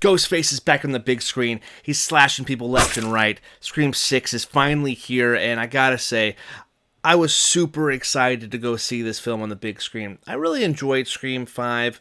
Ghostface is back on the big screen. He's slashing people left and right. Scream 6 is finally here, and I gotta say, I was super excited to go see this film on the big screen. I really enjoyed Scream 5,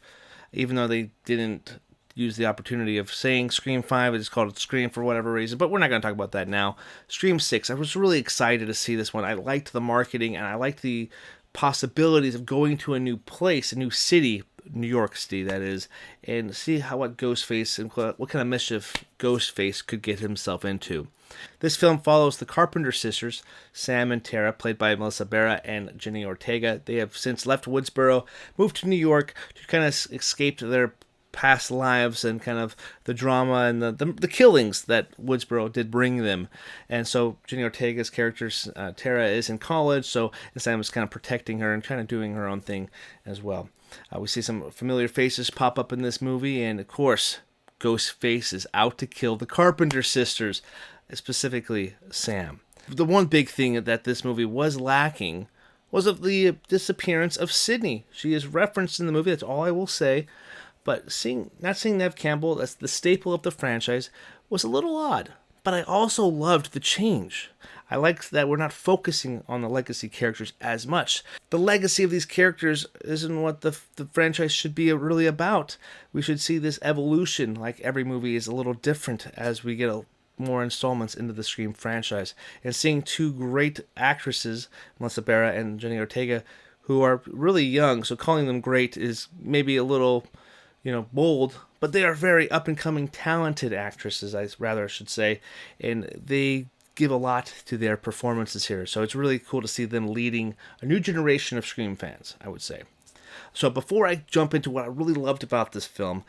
even though they didn't use the opportunity of saying Scream 5. They just called it Scream for whatever reason, but we're not going to talk about that now. Scream 6, I was really excited to see this one. I liked the marketing, and I liked the possibilities of going to a new place, a new city, New York City, that is, and see what Ghostface and what kind of mischief Ghostface could get himself into. This film follows the Carpenter sisters, Sam and Tara, played by Melissa Barrera and Jenna Ortega. They have since left Woodsboro, moved to New York to kind of escape their past lives and kind of the drama and the killings that Woodsboro did bring them. And so Jenna Ortega's character, Tara, is in college, so Sam is kind of protecting her and kind of doing her own thing as well. We see some familiar faces pop up in this movie, and of course, Ghostface is out to kill the Carpenter sisters, specifically Sam. The one big thing that this movie was lacking was of the disappearance of Sydney. She is referenced in the movie, that's all I will say, but not seeing Neve Campbell, that's the staple of the franchise, was a little odd. But I also loved the change. I liked that we're not focusing on the legacy characters as much. The legacy of these characters isn't what the franchise should be really about. We should see this evolution, like every movie is a little different as we get more installments into the Scream franchise. And seeing two great actresses, Melissa Barrera and Jenna Ortega, who are really young, so calling them great is maybe a little, bold, but they are very up-and-coming, talented actresses, I should say, and they give a lot to their performances here. So it's really cool to see them leading a new generation of Scream fans, I would say. So before I jump into what I really loved about this film,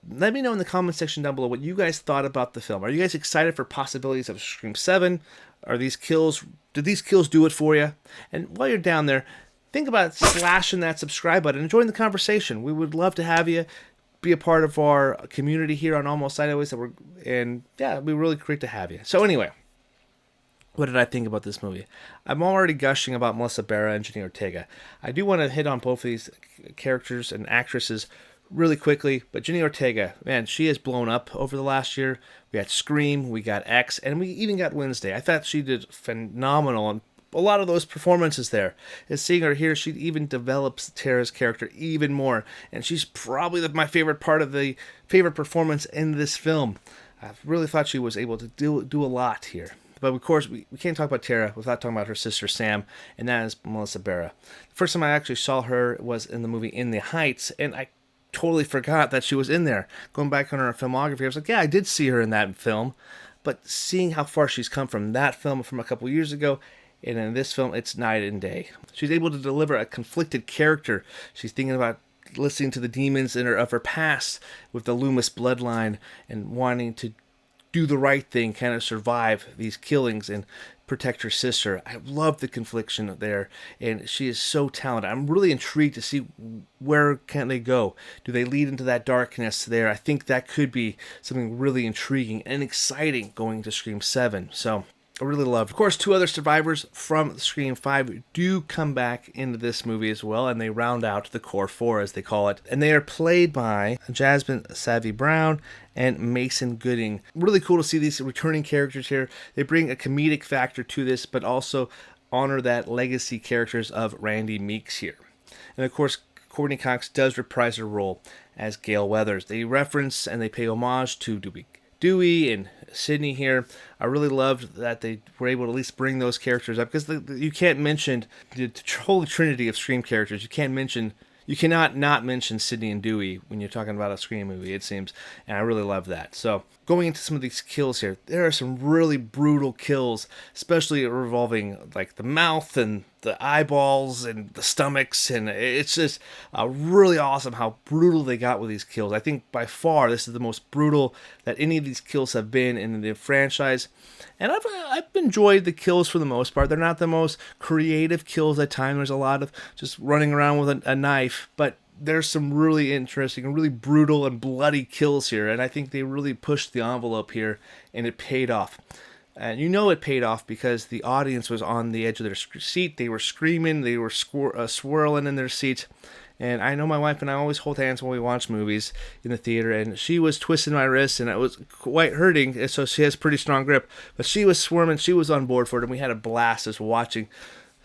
let me know in the comment section down below what you guys thought about the film. Are you guys excited for possibilities of Scream 7? Did these kills do it for you? And while you're down there, think about slashing that subscribe button and join the conversation. We would love to have you be a part of our community here on Almost Sideways, and yeah, it'd be really great to have you. So anyway, what did I think about this movie? I'm already gushing about Melissa Barrera and Jenna Ortega. I do want to hit on both of these characters and actresses really quickly, but Jenna Ortega, man, she has blown up over the last year. We got Scream, we got X, and we even got Wednesday. I thought she did phenomenal and a lot of those performances there. And seeing her here, she even develops Tara's character even more, and she's probably my favorite part of the favorite performance in this film. I really thought she was able to do a lot here. But of course, we can't talk about Tara without talking about her sister Sam, and that is Melissa Barrera. The first time I actually saw her was in the movie In the Heights, and I totally forgot that she was in there. Going back on her filmography, I was like, yeah, I did see her in that film. But seeing how far she's come from that film from a couple years ago, and in this film, it's night and day. She's able to deliver a conflicted character. She's thinking about listening to the demons of her past with the Loomis bloodline and wanting to do the right thing, kind of survive these killings and protect her sister. I love the confliction there, and she is so talented. I'm really intrigued to see where can they go. Do they lead into that darkness there? I think that could be something really intriguing and exciting going to Scream 7. So I really loved. Of course, two other survivors from Scream 5 do come back into this movie as well, and they round out the core four, as they call it. And they are played by Jasmine Savvy Brown and Mason Gooding. Really cool to see these returning characters here. They bring a comedic factor to this, but also honor that legacy characters of Randy Meeks here. And of course, Courtney Cox does reprise her role as Gale Weathers. They reference and they pay homage to Dewey and Sydney here. I really loved that they were able to at least bring those characters up, because you can't mention the holy trinity of Scream characters. You cannot not mention Sydney and Dewey when you're talking about a Scream movie, it seems, and I really love that. So going into some of these kills here, there are some really brutal kills, especially revolving like the mouth and the eyeballs and the stomachs, and it's just really awesome how brutal they got with these kills. I think by far this is the most brutal that any of these kills have been in the franchise, and I've enjoyed the kills for the most part. They're not the most creative kills at times. There's a lot of just running around with a knife, but there's some really interesting and really brutal and bloody kills here, and I think they really pushed the envelope here, and it paid off. And it paid off because the audience was on the edge of their seat. They were screaming, they were swirling in their seats, And I know my wife and I always hold hands when we watch movies in the theater, and she was twisting my wrist, and it was quite hurting, and so she has pretty strong grip. But she was squirming, she was on board for it, and we had a blast just watching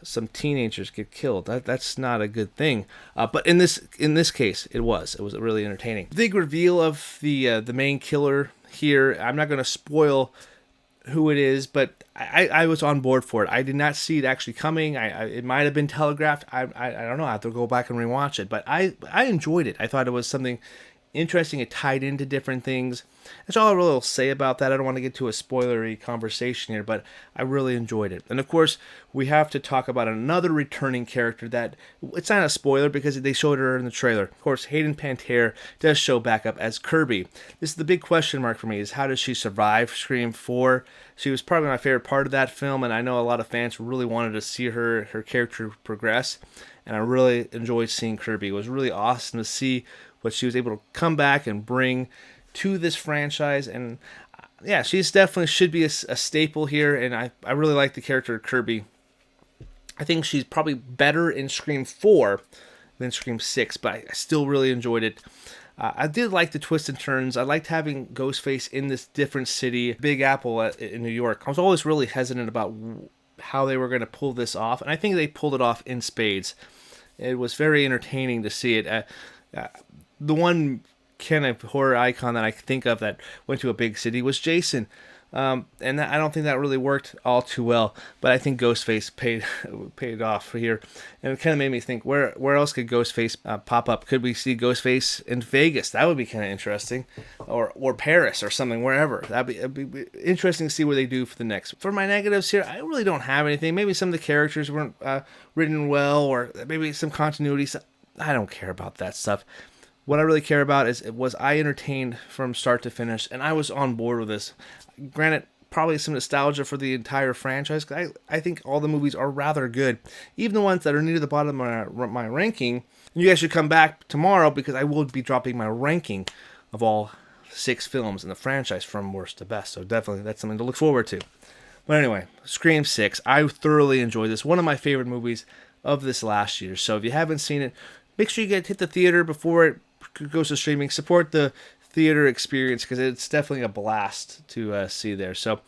some teenagers get killed. That's not a good thing. But in this case, it was really entertaining. Big reveal of the main killer here. I'm not going to spoil who it is, but I was on board for it. I did not see it actually coming. It might have been telegraphed. I don't know. I have to go back and rewatch it. But I enjoyed it. I thought it was something interesting. It tied into different things. That's all I really will say about that. I don't want to get to a spoilery conversation here, but I really enjoyed it. And of course, we have to talk about another returning character that, it's not a spoiler because they showed her in the trailer. Of course, Hayden Panettiere does show back up as Kirby. This is the big question mark for me, is how does she survive Scream 4? She was probably my favorite part of that film, and I know a lot of fans really wanted to see her character progress, and I really enjoyed seeing Kirby. It was really awesome to see what she was able to come back and bring to this franchise. And yeah, she's definitely should be a staple here, and I really like the character of Kirby. I think she's probably better in Scream 4 than Scream 6, but I still really enjoyed it. I did like the twists and turns. I liked having Ghostface in this different city, Big Apple in New York. I was always really hesitant about how they were going to pull this off, and I think they pulled it off in spades. It was very entertaining to see it. The one kind of horror icon that I think of that went to a big city was Jason. And I don't think that really worked all too well, but I think Ghostface paid off here. And it kind of made me think, where else could Ghostface pop up? Could we see Ghostface in Vegas? That would be kind of interesting. Or Paris or something, wherever. It'd be interesting to see what they do for the next. For my negatives here, I really don't have anything. Maybe some of the characters weren't written well, or maybe some continuity. I don't care about that stuff. What I really care about was I entertained from start to finish, and I was on board with this. Granted, probably some nostalgia for the entire franchise. I think all the movies are rather good, even the ones that are near the bottom of my ranking. And you guys should come back tomorrow because I will be dropping my ranking of all 6 films in the franchise from worst to best. So definitely that's something to look forward to. But anyway, Scream 6. I thoroughly enjoyed this. One of my favorite movies of this last year. So if you haven't seen it, make sure you hit the theater before it goes to streaming. Support the theater experience because it's definitely a blast to see there. So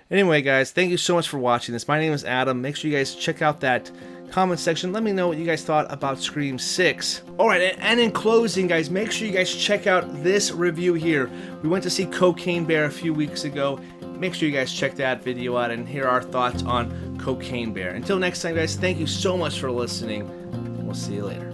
anyway, guys, thank you so much for watching this. My name is Adam. Make sure you guys check out that comment section. Let me know what you guys thought about Scream 6. Alright, and in closing, guys, make sure you guys check out this review here. We went to see Cocaine Bear a few weeks ago. Make sure you guys check that video out and hear our thoughts on Cocaine Bear. Until next time, guys, thank you so much for listening. We'll see you later.